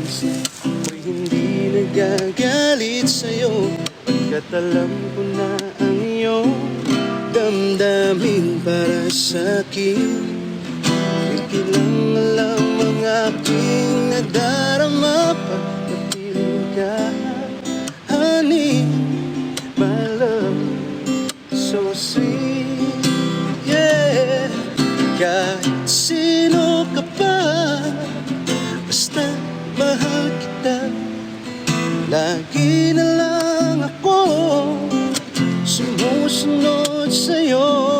Ako'y hindi nagagalit sa'yo, pagkat alam ko na ang iyong damdamin para sa'kin. Hindi lang alam ang aking nadarama pag napiling ka. Honey, my love, so sweet, yeah. Kahit sino ka pa, basta mahal kita. Lagi na lang ako sumusunod sa'yo.